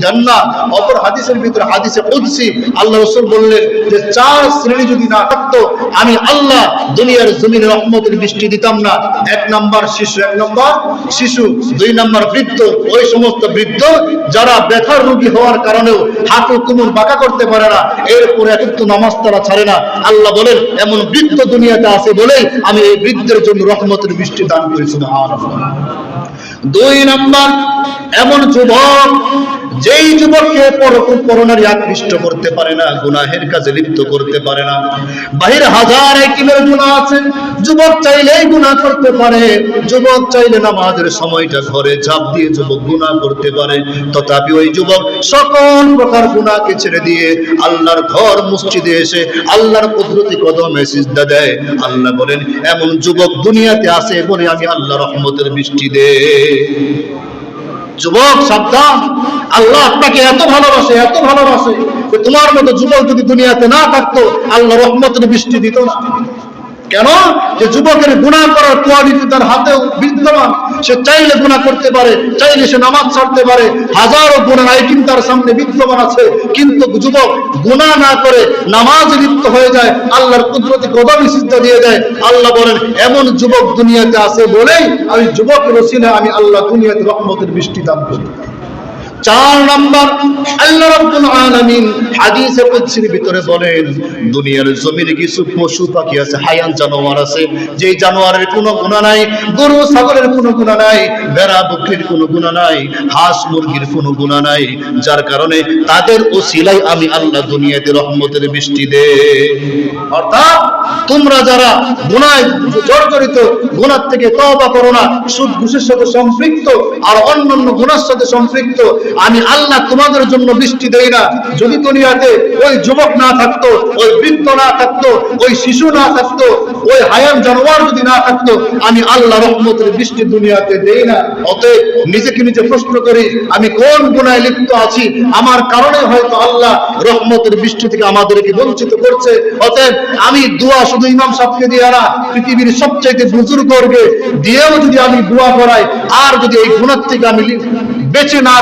জান্নাত। অপর হাদিসের ভিতরে হাদিসে কুদসি আল্লাহ রাসূল বললেন যে চার শ্রেণী যদি না থাকতো আমি আল্লাহ দুনিয়ার জমিনে রহমতের বৃষ্টি দিতাম না। এক নাম্বার শিশু, দুই নাম্বার বৃদ্ধ, ওই সমস্ত বৃদ্ধ যারা ব্যথার রোগী হওয়ার কারণেও হাঁটু কোমর বাঁকা করতে পারে না, এরপরে একটু নামাজ তারা ছাড়ে না। আল্লাহ বলেন এমন বৃদ্ধ দুনিয়াতে আছে বলেই আমি এই বৃদ্ধের জন্য রহমতের বৃষ্টি দান করি। সুবহানাল্লাহ। দুই নাম্বার এমন যুবক যেই যুবককে পরনারী আকৃষ্ট করতে পারে না, গুনাহের কাজে লিপ্ত করতে পারে না। বাহিরে হাজার একইমের গুনাহ আছে, যুবক চাইলেই গুনাহ করতে পারে, যুবক চাইলে নামাজের সময়টা ঘরে ঝাঁপ দিয়ে যুবক গুনাহ করতে পারে, তথাপি ওই যুবক সকল প্রকার গুনাহকে ছেড়ে দিয়ে আল্লাহর ঘর মসজিদে এসে আল্লাহর কুদরতি কদমে সিজদা দেয়। আল্লাহ বলেন এমন যুবক দুনিয়াতে আছে বলে আমি আল্লাহ রহমতের বৃষ্টি দেই। যুবক সাবধান, আল্লাহ আপনাকে এত ভালোবাসে, এত ভালোবাসে যে তোমার মতো যুবক যদি দুনিয়াতে না থাকতো আল্লাহ রহমতের বৃষ্টি দিত না। কেন? যে যুবকের গুনাহ করার কোয়ালিটি তার হাতেও বিদ্যমান, সে চাইলে গুনাহ করতে পারে, চাইলে সে নামাজ ছাড়তে পারে, হাজারো গুনাহ আইটেম তার সামনে বিদ্যমান আছে, কিন্তু যুবক গুনাহ না করে নামাজে লিপ্ত হয়ে যায়, আল্লাহর কুদরতি কদমে সিজদা দিয়ে দেয়। আল্লাহ বলেন এমন যুবক দুনিয়াতে আছে বলেই আমি যুবকের ওসিলায় আমি আল্লাহ দুনিয়াতে রহমতের বৃষ্টি দান করি। চার নাম্বার আল্লাহ রাব্বুল আলামিন হাদিসে কুদসির ভিতরে বলেন দুনিয়ার জমিনে কিছু পশু পাখি আছে, হায়ান জানোয়ার আছে, যেই জানোয়ারের কোনো গুনাহ নাই, গরু ছাগলের কোনো গুনাহ নাই, ভেড়া বকরির কোনো গুনাহ নাই, হাঁস মুরগির কোনো গুনাহ নাই, যার কারণে তাদের ওসিলায় আমি আল্লাহ দুনিয়াতে রহমতের বৃষ্টি দেই। অর্থাৎ তোমরা যারা গুনাহে জর্জরিত, গুনাহ থেকে তওবা করো না, সুদ ঘুষের সাথে সম্পৃক্ত আর অন্যান্য গুনাহের সাথে সম্পৃক্ত, আমি আল্লাহ তোমাদের জন্য বৃষ্টি দেই না। যদি দুনিয়াতে ওই যুবক না থাকতো, ওই বৃদ্ধ না থাকতো, ওই শিশু না থাকতো, ওই হায়ান জানোয়ার যদি না থাকতো, আমি আল্লাহ রহমতের বৃষ্টি দুনিয়াতে দেই না। অতএব নিজেকে নিজে প্রশ্ন করি আমি কোন গুনাহে লিপ্ত আছি, আমার কারণে হয়তো আল্লাহ রহমতের বৃষ্টি থেকে আমাদেরকে বঞ্চিত করছে। অতএব আমি দোয়া শুধু ইমাম সাহেবকে দিয়ে না, পৃথিবীর সবচাইতে বুজুর্গকে দিয়েও যদি আমি দোয়া করাই, আর যদি এই গুনাহ থেকে আমি বেঁচে না